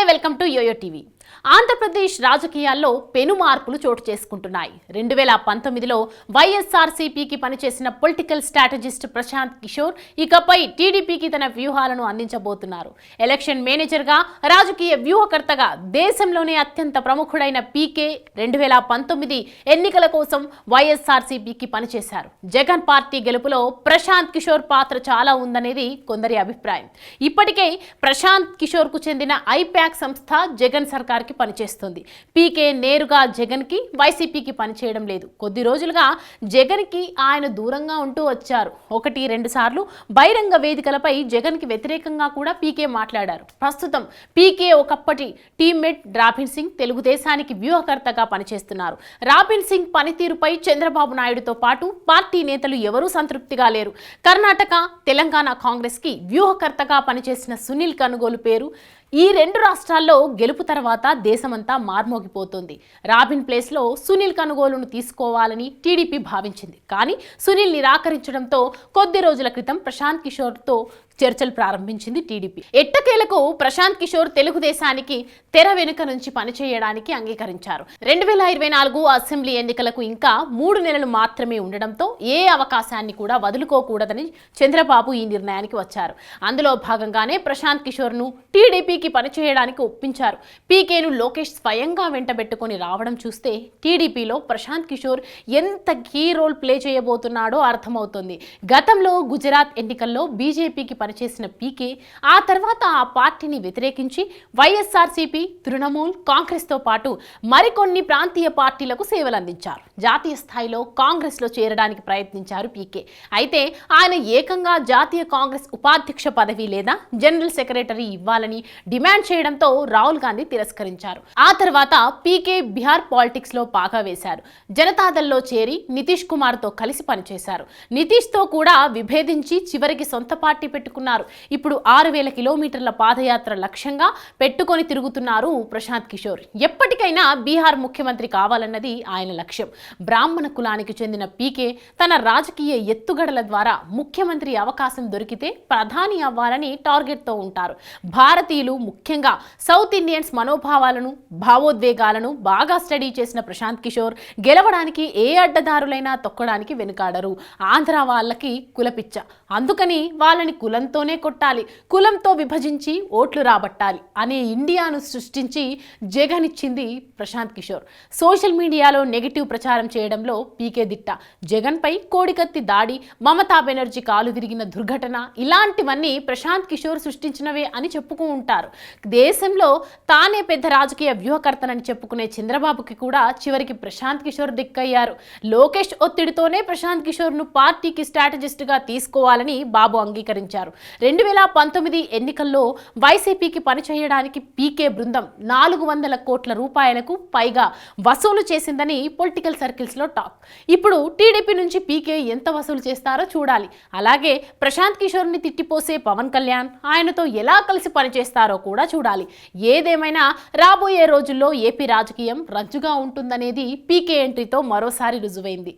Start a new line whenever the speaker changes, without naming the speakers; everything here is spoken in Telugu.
నమస్తే, welcome to YoYo TV. Andhra Pradesh రాజకీయాల్లో పెను మార్పులు చోటు చేసుకుంటున్నాయి. 2019లో వైఎస్ఆర్సీపీకి పనిచేసిన పొలిటికల్ స్ట్రాటజిస్ట్ ప్రశాంత్ కిషోర్ ఇకపై టీడీపీకి తన వ్యూహాలను అందించబోతున్నారు. ఎలక్షన్ మేనేజర్గా, రాజకీయ వ్యూహకర్తగా దేశంలోనే అత్యంత ప్రముఖుడైన పీకే 2019 ఎన్నికల కోసం వైఎస్ఆర్సీపీకి పనిచేశారు. జగన్ పార్టీ గెలుపులో ప్రశాంత్ కిషోర్ పాత్ర చాలా ఉందనేది కొందరి అభిప్రాయం. ఇప్పటికే ప్రశాంత్ కిషోర్ కు చెందిన ఐపాక్ సంస్థ జగన్ సర్కార్ పనిచేస్తుంది. పీకే నేరుగా జగన్ కి, వైసీపీకి పనిచేయడం లేదు. కొద్ది రోజులుగా జగన్ కి ఆయన దూరంగా ఉంటూ వచ్చారు. 1-2 సార్లు బహిరంగ వేదికలపై జగన్ కి వ్యతిరేకంగా కూడా పీకే మాట్లాడారు. ప్రస్తుతం పీకే ఒకప్పటి టీమ్మేట్ రాబిన్ సింగ్ తెలుగుదేశానికి వ్యూహకర్తగా పనిచేస్తున్నారు. రాబిన్ సింగ్ పనితీరుపై చంద్రబాబు నాయుడుతో పాటు పార్టీ నేతలు ఎవరూ సంతృప్తిగా లేరు. కర్ణాటక, తెలంగాణ కాంగ్రెస్ కి వ్యూహకర్తగా పనిచేసిన సునీల్ కనుగోలు పేరు ఈ 2 రాష్ట్రాల్లో గెలుపు తర్వాత దేశమంతా మార్మోగిపోతుంది. రాబిన్ ప్లేస్లో సునీల్ కనుగోలును తీసుకోవాలని టీడీపీ భావించింది. కానీ సునీల్ నిరాకరించడంతో కొద్ది రోజుల క్రితం ప్రశాంత్ కిషోర్తో చర్చలు ప్రారంభించింది టీడీపీ. ఎట్టకేలకు ప్రశాంత్ కిషోర్ తెలుగుదేశానికి తెర వెనుక నుంచి పనిచేయడానికి అంగీకరించారు. 2024 అసెంబ్లీ ఎన్నికలకు ఇంకా 3 నెలలు మాత్రమే ఉండడంతో ఏ అవకాశాన్ని కూడా వదులుకోకూడదని చంద్రబాబు ఈ నిర్ణయానికి వచ్చారు. అందులో భాగంగానే ప్రశాంత్ కిషోర్ను టీడీపీకి పనిచేయడానికి ఒప్పించారు. పీకేను లోకేష్ స్వయంగా వెంటబెట్టుకుని రావడం చూస్తే టీడీపీలో ప్రశాంత్ కిషోర్ ఎంత కీ రోల్ ప్లే చేయబోతున్నాడో అర్థమవుతుంది. గతంలో గుజరాత్ ఎన్నికల్లో బీజేపీకి పనిచేసిన పీకే ఆ తర్వాత ఆ పార్టీని వ్యతిరేకించి వైఎస్ఆర్సీపీ, తృణమూల్, కాంగ్రెస్తో పాటు మరికొన్ని ప్రాంతీయ పార్టీలకు సేవలందించారు. జాతీయ స్థాయిలో కాంగ్రెస్లో చేరడానికి ప్రయత్నించారు పీకే. అయితే ఆయన ఏకంగా జాతీయ కాంగ్రెస్ ఉపాధ్యక్ష పదవి లేదా జనరల్ సెక్రటరీ ఇవ్వాలని డిమాండ్ చేయడంతో రాహుల్ గాంధీ తిరస్కరించారు. ఆ తర్వాత పీకే బీహార్ పాలిటిక్స్ లో పాగా వేశారు. జనతాదళ్లో చేరి నితీష్ కుమార్ తో కలిసి పనిచేశారు. నితీష్ తో కూడా విభేదించి చివరికి సొంత పార్టీ పెట్టుకున్నారు. ఇప్పుడు 6000 కిలోమీటర్ల పాదయాత్ర లక్ష్యంగా పెట్టుకొని తిరుగుతున్నారు ప్రశాంత్ కిషోర్. ఎప్పటికైనా బీహార్ ముఖ్యమంత్రి కావాలన్నది ఆయన లక్ష్యం. బ్రాహ్మణ కులానికి చెందిన పీకే తన రాజకీయ ఎత్తుగడల ద్వారా ముఖ్యమంత్రి అవకాశం దొరికితే ప్రధాని అవ్వాలని టార్గెట్తో ఉంటారు. భారతీయులు, ముఖ్యంగా సౌత్ ఇండియన్స్ మనోభావాలను, భావోద్వేగాలను బాగా స్టడీ చేసిన ప్రశాంత్ కిషోర్ గెలవడానికి ఏ అడ్డదారులైనా తొక్కడానికి వెనుకాడరు. ఆంధ్ర వాళ్ళకి కులపిచ్చ, అందుకని వాళ్ళని కులంతోనే కొట్టాలి, కులంతో విభజించి ఓట్లు రాబట్టాలి అనే ఇండియాను సృష్టించి జగన్ ఇచ్చింది ప్రశాంత్ కిషోర్. సోషల్ మీడియాలో నెగిటివ్ ప్రచారం చేయడంలో పీకే దిట్ట. జగన్పై కోడికత్తి దాడి, మమతా బెనర్జీ కాలు విరిగిన దుర్ఘటన ఇలాంటివన్నీ ప్రశాంత్ కిషోర్ సృష్టించినవే అని చెప్పుకుంటూ ఉంటారు. దేశంలో తానే పెద్ద రాజకీయ వ్యూహకర్తనని చెప్పుకునే చంద్రబాబుకి కూడా చివరికి ప్రశాంత్ కిషోర్ దిక్కయ్యారు. లోకేష్ ఒత్తిడితోనే ప్రశాంత్ కిషోర్ను పార్టీకి స్ట్రాటజిస్ట్గా తీసుకోవాలని బాబు అంగీకరించారు. 2019 ఎన్నికల్లో వైసీపీకి పనిచేయడానికి పీకే బృందం 400 కోట్ల రూపాయలకు పైగా వసూలు చేసిందని పొలిటికల్ సర్కిల్స్ లో టాక్. ఇప్పుడు టీడీపీ నుంచి పీకే ఎంత వసూలు చేస్తారో చూడాలి. అలాగే ప్రశాంత్ కిషోర్ ని తిట్టిపోసే పవన్ కళ్యాణ్ ఆయనతో ఎలా కలిసి పనిచేస్తారో కూడా చూడాలి. ఏదేమైనా రాబోయే రోజుల్లో ఏపీ రాజకీయం రంజుగా ఉంటుందనేది పీకే ఎంట్రీతో మరోసారి రుజువైంది.